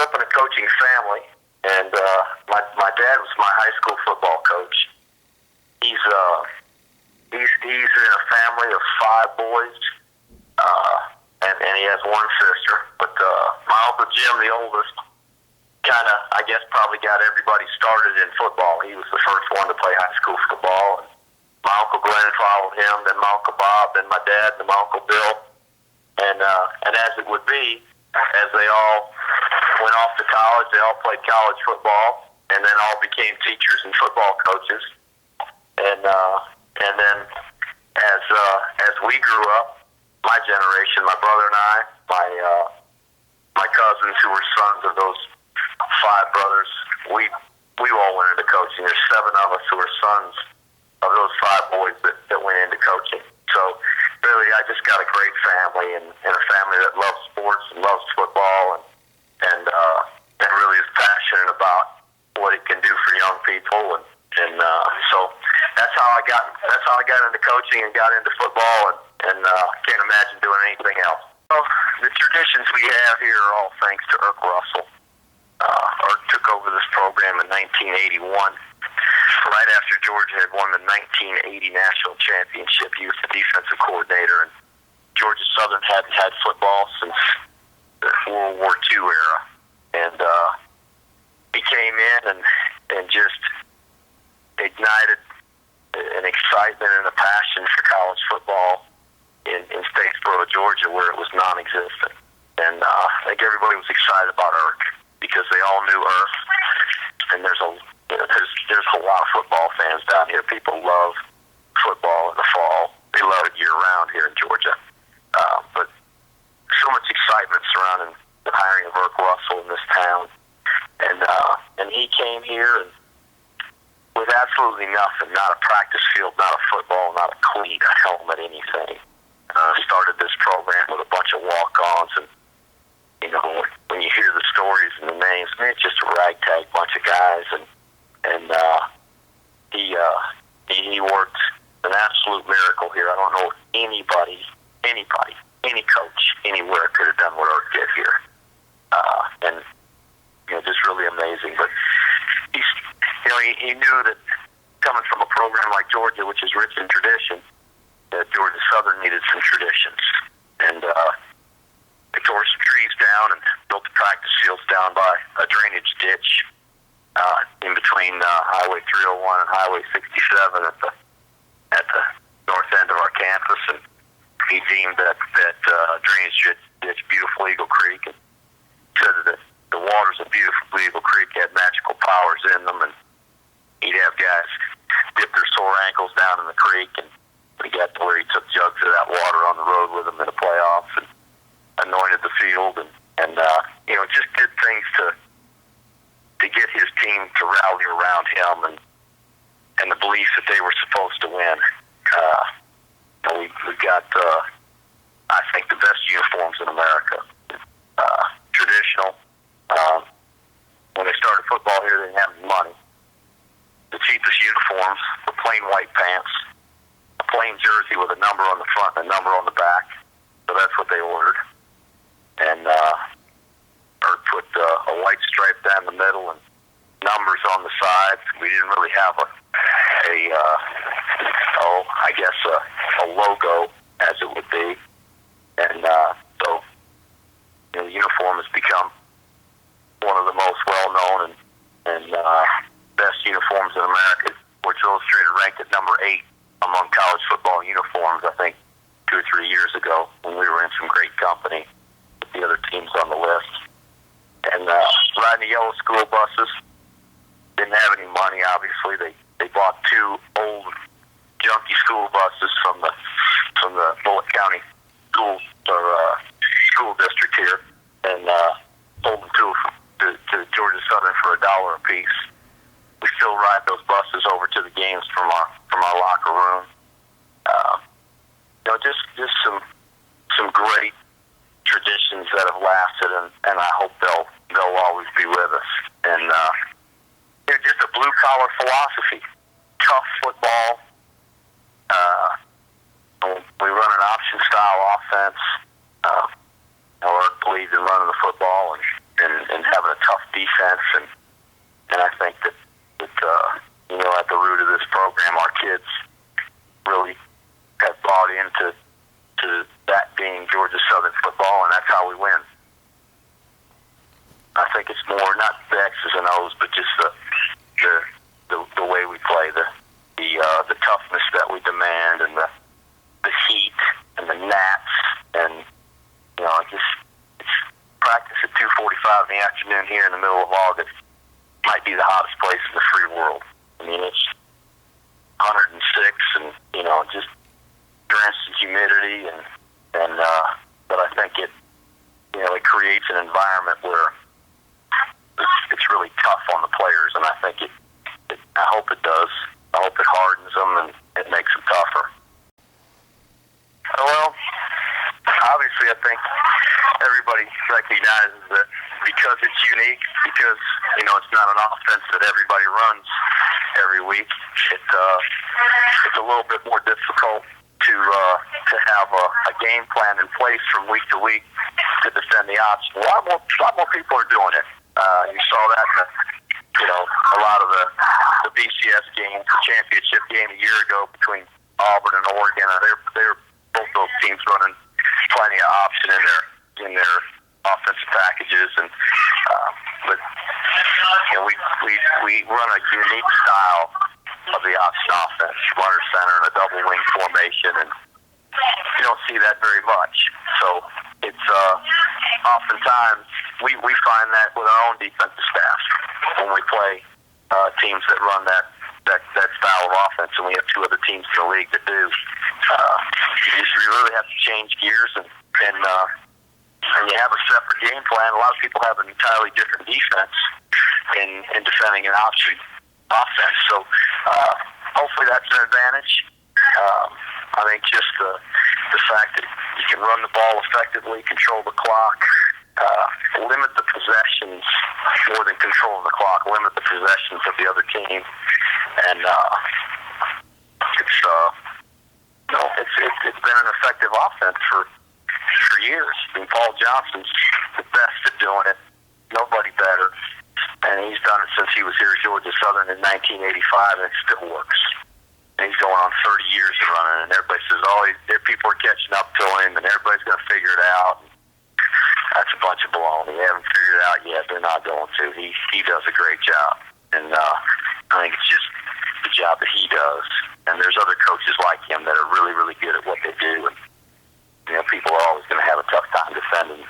up in a coaching family, and my dad was my high school football coach. He's in a family of 5 boys, and he has 1 sister. But my Uncle Jim, the oldest, kind of, I guess, probably got everybody started in football. He was the first one to play high school football. And my Uncle Glenn followed him, then my Uncle Bob, then my dad, then my Uncle Bill. And as it would be, as they all went off to college, they all played college football, and then all became teachers and football coaches. And then as we grew up, my generation, my brother and I, my cousins who were sons of those 5 brothers, we all went into coaching. There's 7 of us who are sons of those 5 boys that went into coaching. So really, I just got a great family and a family that loves sports and loves football and really is passionate about what it can do for young people. And so that's how I got into coaching and got into football and can't imagine doing anything else. Well, the traditions we have here are all thanks to Irk Russell. Irk took over this program in 1981, right after Georgia had won the 1980 national championship. He was the defensive coordinator, and Georgia Southern hadn't had football since the World War II era. And he came in and just ignited an excitement and a passion for college football in Statesboro, Georgia, where it was non-existent. And I think everybody was excited about Irk because they all knew Irk. And there's a lot of football fans down here. People love football in the fall. They love it year-round here in Georgia. But so much excitement surrounding the hiring of Irk Russell in this town. And he came here and with absolutely nothing, not a practice field, not a football, not a cleat, a helmet, anything. Started this program with a bunch of walk-ons, and you know, when you hear the stories and the names, man, it's just a ragtag bunch of guys, and he worked an absolute miracle here. I don't know if anybody, any coach anywhere could have done what Irk did here, and you know, just really amazing. But he knew that coming from a program like Georgia, which is rich in tradition, that Georgia Southern needed some traditions. And they tore some trees down and built the practice fields down by a drainage ditch in between Highway 301 and Highway 67 at the north end of our campus. And he deemed that drainage ditch Beautiful Eagle Creek, and said that the waters of Beautiful Eagle Creek had magical powers in them, and he'd have guys dip their sore ankles down in the creek, and he got to where he took jugs of that water on the road with him in the playoffs and anointed the field, and just did things to get his team to rally around him and the belief that they were supposed to win. We've got, I think, the best uniforms in America. Traditional. When they started football here, they didn't have any money. The cheapest uniforms were plain white pants, a plain jersey with a number on the front and a number on the back. So that's what they ordered. And Irk put a white stripe down the middle and numbers on the sides. We didn't really have a logo, as it would be. And so the uniform has become one of the most well-known and best uniforms in America. Sports Illustrated ranked at number 8 among college football uniforms, I think, 2 or 3 years ago when we were in some great company with the other teams on the list. And riding the yellow school buses, didn't have any money, obviously. They bought 2 old junky school buses from the Bullitt County school district here, and sold them to Georgia Southern for $1 a piece. We still ride those buses over to the games from our locker room. Just some great traditions that have lasted, and I hope they'll always be with us. And just a blue collar philosophy, tough football, toughness that we demand, and the heat and the gnats, and it's practice at 2:45 in the afternoon here in the middle of August might be the hottest place in the free world. I mean, it's 106, and just drenched in humidity, and but I think it creates an environment where it's really tough on the players, and I think I hope it does. I hope it hardens them and it makes them tougher. Well, obviously, I think everybody recognizes that because it's unique, because it's not an offense that everybody runs every week. It's a little bit more difficult to have a game plan in place from week to week to defend the option. A lot more people are doing it. You saw that in a lot of the BCS games, the championship game a year ago between Auburn and Oregon. They're both those teams running plenty of option in their offensive packages, and but we run a unique style of the option offense, runner center and a double wing formation, and you don't see that very much. So it's oftentimes we find that with our own defensive staff when we play teams that run that style of offense, and we have two other teams in the league that do. You really have to change gears, and you have a separate game plan. A lot of people have an entirely different defense in defending an option offense. So hopefully that's an advantage. I think just the fact that you can run the ball effectively, control the clock, limit the possessions more than control the clock, limit the possessions of the other team, and it's been an effective offense for years. I mean, Paul Johnson's the best at doing it. Nobody better. And he's done it since he was here at Georgia Southern in 1985, and it still works. And he's going on 30 years of running, and everybody says, people are catching up to him, and everybody's going to figure it out. That's a bunch of baloney. They haven't figured it out yet. They're not going to. He does a great job. And I think it's just the job that he does. And there's other coaches like him that are really, really good at what they do. And, people are always going to have a tough time defending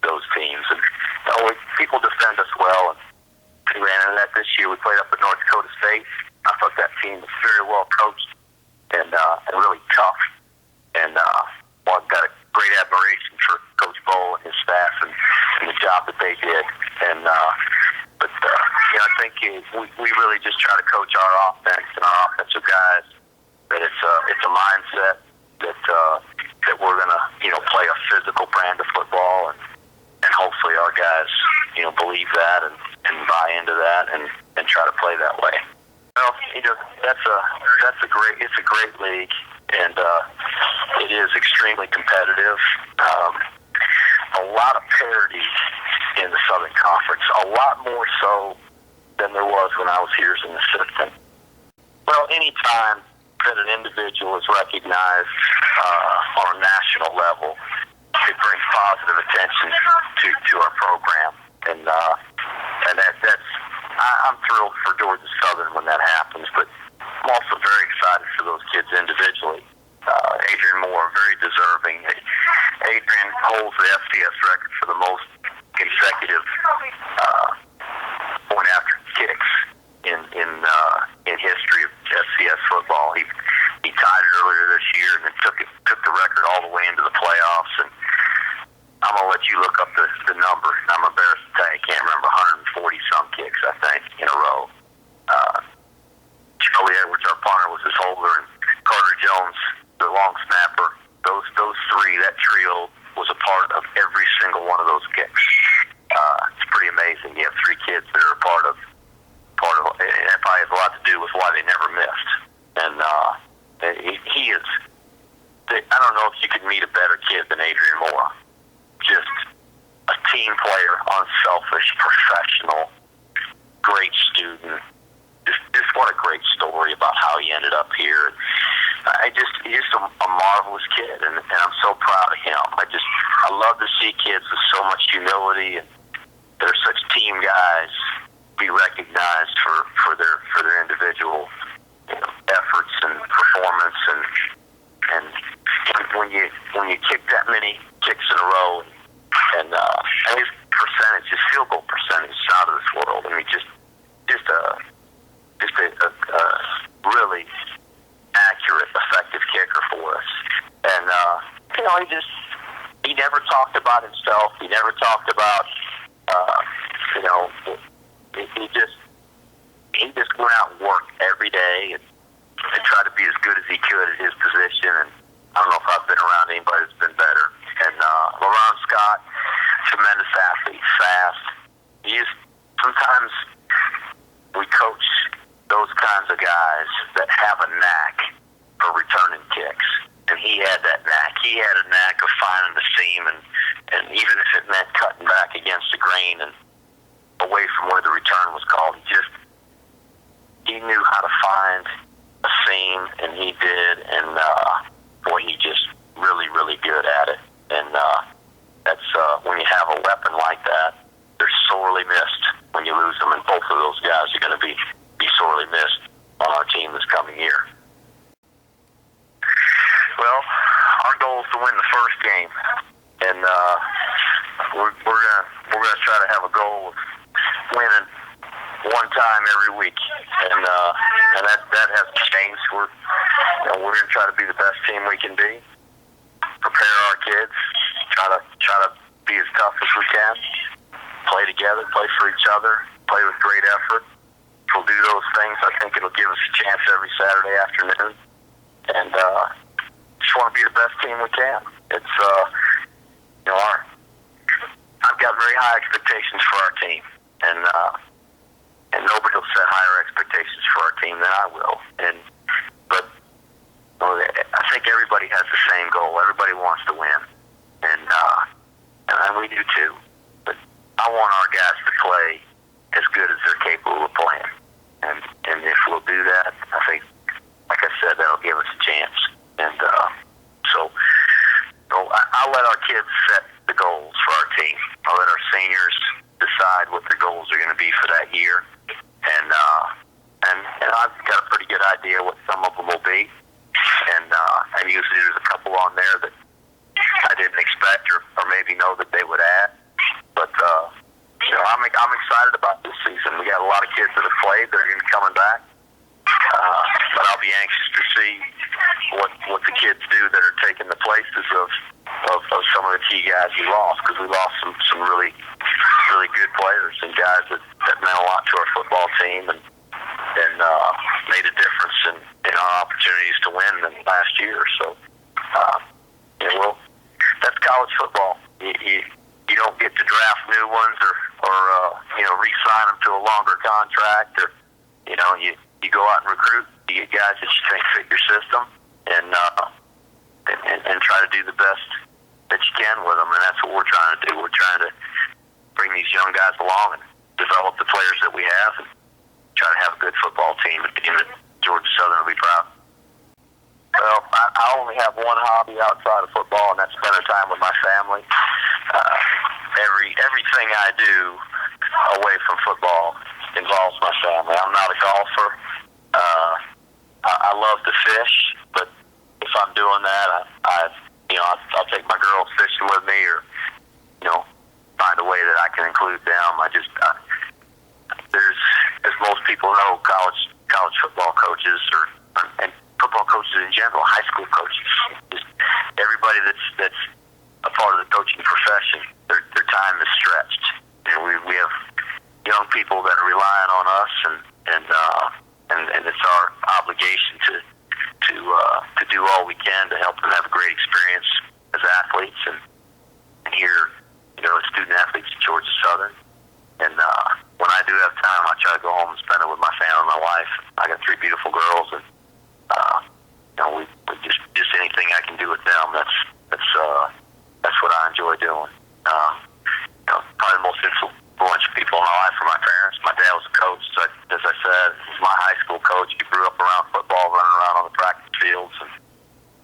those teams. And people defend us well. And we ran into that this year. We played up at North Dakota State. I thought that team was very well coached and really tough. And I've got a great admiration for Coach Bowl and his staff and the job that they did. And but I think we really just try to coach our offense and our offensive guys that it's a mindset that we're gonna play a physical brand of football, and hopefully our guys believe that and buy into that and try to play that way. Well, it's a great league, and it is extremely competitive. A lot of parity in the Southern Conference, a lot more so than there was when I was here as an assistant. Well, any time that an individual is recognized on a national level, it brings positive attention to our program, and that's I'm thrilled for Georgia Southern when that happens, but I'm also very excited for those kids individually. Adrian Moore, very deserving. Adrian holds the FCS record for the most consecutive point after kicks in history of FCS football. He tied it earlier this year and then took the record all the way into the playoffs. And I'm gonna let you look up the number. I'm embarrassed to tell you, I can't remember, 140 some kicks I think in a row. Charlie Edwards, our punter, was his holder, and Carter Jones, the long snapper. Those three, that trio, was a part of every single one of those kicks. It's pretty amazing. You have three kids that are a part of, and that probably has a lot to do with why they never missed. And he is. I don't know if you could meet a better kid than Adrian Moore. Just a team player, unselfish, professional, great student. Just what a great story about how he ended up here. He's just a marvelous kid, and I'm so proud of him. I love to see kids with so much humility, and they're such team guys, be recognized for their individual effort efforts and performance, and when you kick that many kicks in a row, and his percentage, his field goal percentage, is out of this world. I mean, just a really accurate, effective kicker for us. And he never talked about himself. He never talked about he just went out and worked every day and tried to be as good as he could at his position. And I don't know if I've been around anybody that's been better. And LaRon Scott, tremendous athlete, fast. Sometimes we coach those kinds of guys that have a knack for returning kicks. And he had that knack. He had a knack of finding the seam, and even if it meant cutting back against the grain and away from where the return was called, he knew how to find a seam, and he did. And he just really, really good at it. And that's when you have a weapon like that, they're sorely missed when you lose them. And both of those guys are going to be sorely missed on our team this coming year. Well, our goal is to win the first game, and we're gonna try to have a goal of winning one time every week, and that hasn't changed. We're gonna try to be the best team we can be, prepare our kids, try to be as tough as we can, play together, play for each other, play with great effort. If we'll do those things, I think it'll give us a chance every Saturday afternoon, and just want to be the best team we can. It's I've got very high expectations for our team, and nobody will set higher expectations for our team than I will. But I think everybody has the same goal. Everybody wants to win, and we do too. But I want our guys to play as good as they're capable of playing, and if we'll do that, I think, like I said, that'll give us a chance. And I'll let our kids set the goals for our team. I'll let our seniors decide what their goals are going to be for that year. And I've got a pretty good idea what some of them will be. And usually there's a couple on there that I didn't expect or maybe know that they would add. But I'm excited about this season. We got a lot of kids that have played that are going to be coming back. But I'll be anxious to see what the kids do that are taking the places of some of the key guys we lost, because we lost some really, really good players and guys that meant a lot to our football team and made a difference in our opportunities to win in last year. So, that's college football. You don't get to draft new ones or re-sign them to a longer contract, or you go out and recruit. You get guys that you think fit your system, and try to do the best that you can with them, and that's what we're trying to do. We're trying to bring these young guys along and develop the players that we have, and try to have a good football team, and that Georgia Southern will be proud. Well, I only have one hobby outside of football, and that's spending time with my family. Everything I do away from football involves my family. I'm not a golfer. I love to fish, but if I'm doing that, I'll take my girls fishing with me, or find a way that I can include them. There's, as most people know, college football coaches and football coaches in general, high school coaches, just everybody that's a part of the coaching profession, their time is stretched. We have young people that are relying on us, and it's our obligation to do all we can to help them have a great experience as athletes and here, as student athletes at Georgia Southern. And when I do have time, I try to go home and spend it with my family, my wife. I got 3 beautiful girls, and we just anything I can do with them. That's what I enjoy doing. Probably the most influential people in my life are my parents. My dad was a coach, so as I said, he was my high school coach. He grew up around football, running around on the practice fields. And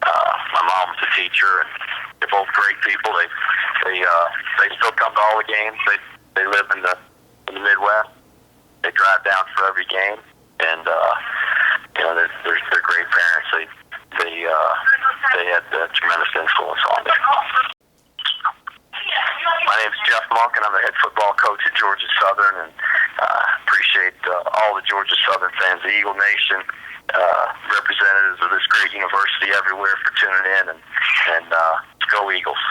my mom was a teacher, and they're both great people. They still come to all the games. They live in the Midwest. They drive down for every game, and they're great parents. They had tremendous influence on me. My name's Jeff Monken. I'm the head football coach at Georgia Southern, and appreciate all the Georgia Southern fans, the Eagle Nation, representatives of this great university everywhere for tuning in, and go Eagles.